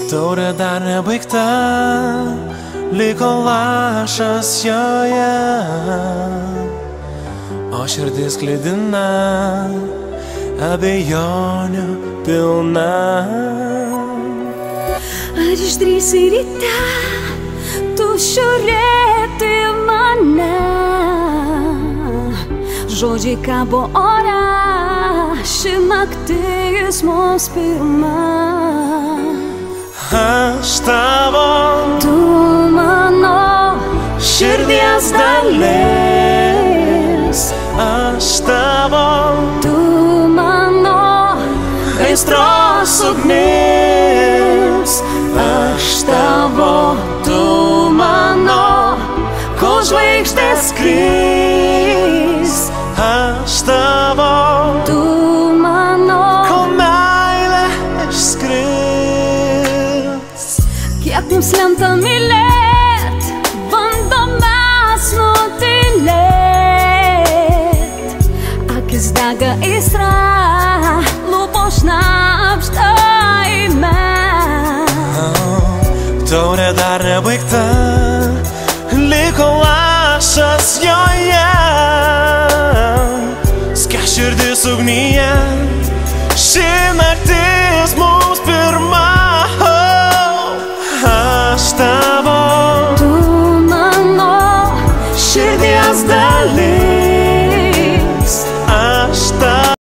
Taurė dar nebaigta, liko lašas joje, o širdis klydina, abejonių pilna. Ar išdrįsi ryte tu žiūrėti mane? Žodžiai kabo ore, ši naktis mums pirma. Aš tavo, tu mano širdies dalis. Aš tavo, tu mano aistros ugnis. Aš tavo, tu mano, kol žvaigždės skris. Aš tavo, tu mano, kol meilė išskris. Kiek mums lemta mylėt, bandom mes nutylėt. Akis dega aistra, lūpos šnabžda eime. Taurė dar nebaigta, liko lašas joje. Skęs širdis ugnyje,